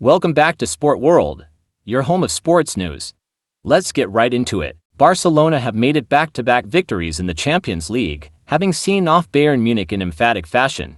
Welcome back to Sport World, your home of sports news. Let's get right into it. Barcelona have made it back-to-back victories in the Champions League, having seen off Bayern Munich in emphatic fashion.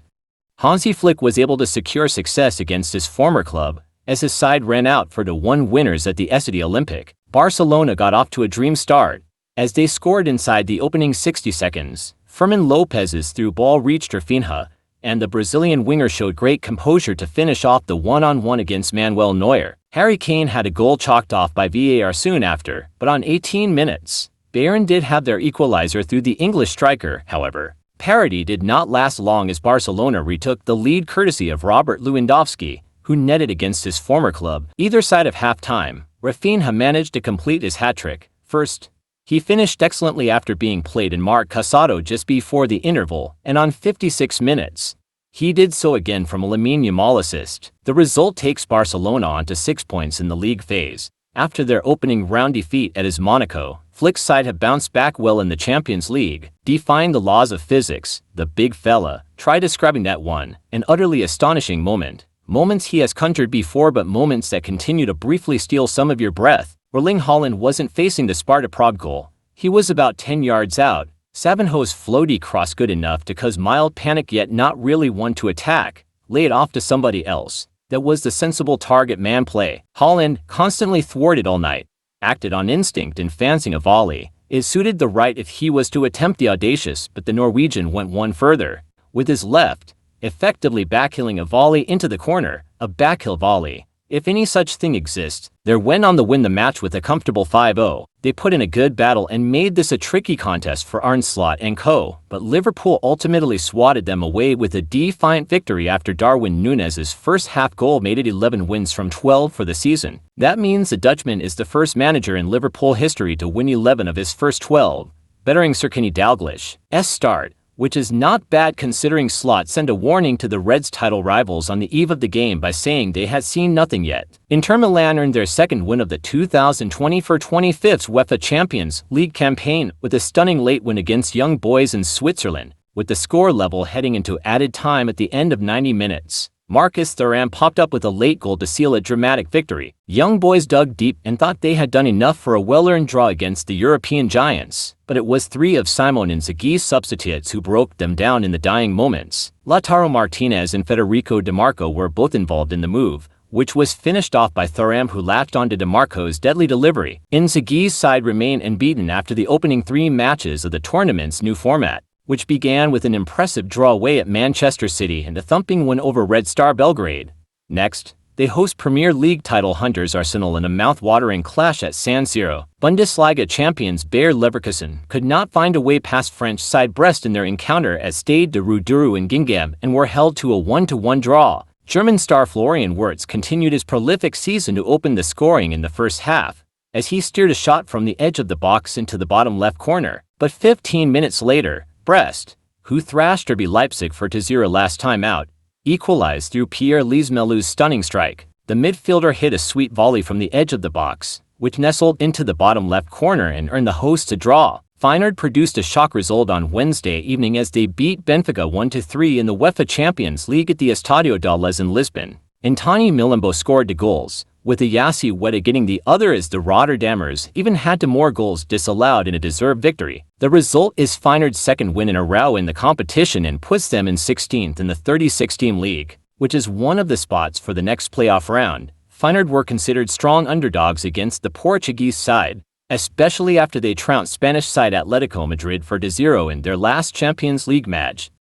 Hansi Flick was able to secure success against his former club, as his side ran out for the 1 winners at the Estadi Olympic. Barcelona got off to a dream start, as they scored inside the opening 60 seconds. Fermin Lopez's through ball reached Raphinha, and the Brazilian winger showed great composure to finish off the one-on-one against Manuel Neuer. Harry Kane had a goal chalked off by VAR soon after, but on 18 minutes, Bayern did have their equalizer through the English striker. However, parity did not last long as Barcelona retook the lead courtesy of Robert Lewandowski, who netted against his former club. Either side of halftime, Raphinha managed to complete his hat-trick. First, he finished excellently after being played in Marc Casado just before the interval, and on 56 minutes, he did so again from a Lamine Yamal assist. The result takes Barcelona on to 6 points in the league phase. After their opening round defeat at his Monaco, Flick's side have bounced back well in the Champions League, defying the laws of physics. The big fella, try describing that one, an utterly astonishing moment. Moments he has conjured before, but moments that continue to briefly steal some of your breath. Erling Haaland wasn't facing the Sparta Prague goal. He was about 10 yards out. Sabinho's floaty cross good enough to cause mild panic, yet not really one to attack. Lay it off to somebody else. That was the sensible target man play. Haaland, constantly thwarted all night, acted on instinct and fancying a volley. It suited the right if he was to attempt the audacious, but the Norwegian went one further. With his left, effectively backhilling a volley into the corner, a backhill volley, if any such thing exists. They went on to win the match with a comfortable 5-0. They put in a good battle and made this a tricky contest for Arne Slot and co., but Liverpool ultimately swatted them away with a defiant victory after Darwin Núñez's first half goal made it 11 wins from 12 for the season. That means the Dutchman is the first manager in Liverpool history to win 11 of his first 12, bettering Sir Kenny Dalglish's start, which is not bad considering Slot sent a warning to the Reds' title rivals on the eve of the game by saying they had seen nothing yet. Inter Milan earned their second win of the 2024-25 UEFA Champions League campaign with a stunning late win against Young Boys in Switzerland, with the score level heading into added time at the end of 90 minutes. Marcus Thuram popped up with a late goal to seal a dramatic victory. Young Boys dug deep and thought they had done enough for a well-earned draw against the European giants, but it was 3 of Simon Inzaghi's substitutes who broke them down in the dying moments. Lautaro Martinez and Federico Di Marco were both involved in the move, which was finished off by Thuram, who latched onto Di Marco's deadly delivery. Inzaghi's side remained unbeaten after the opening 3 matches of the tournament's new format, which began with an impressive draw away at Manchester City and a thumping win over Red Star Belgrade. Next, they host Premier League title hunters Arsenal in a mouth-watering clash at San Siro. Bundesliga champions Bayer Leverkusen could not find a way past French side Brest in their encounter at Stade de Roudourou in Guingamp and were held to a 1-1 draw. German star Florian Wirtz continued his prolific season to open the scoring in the first half, as he steered a shot from the edge of the box into the bottom left corner. But 15 minutes later, Brest, who thrashed RB Leipzig for 2-0 last time out, equalized through Pierre Lees-Melou's stunning strike. The midfielder hit a sweet volley from the edge of the box, which nestled into the bottom left corner and earned the hosts a draw. Feyenoord produced a shock result on Wednesday evening as they beat Benfica 1-3 in the UEFA Champions League at the Estadio da Luz in Lisbon. Antoni Milambo scored the goals, with Ayasi Weta getting the other, as the Rotterdammers even had to more goals disallowed in a deserved victory. The result is Feyenoord's second win in a row in the competition and puts them in 16th in the 36-team league, which is one of the spots for the next playoff round. Feyenoord were considered strong underdogs against the Portuguese side, especially after they trounced Spanish side Atletico Madrid for 2-0 in their last Champions League match.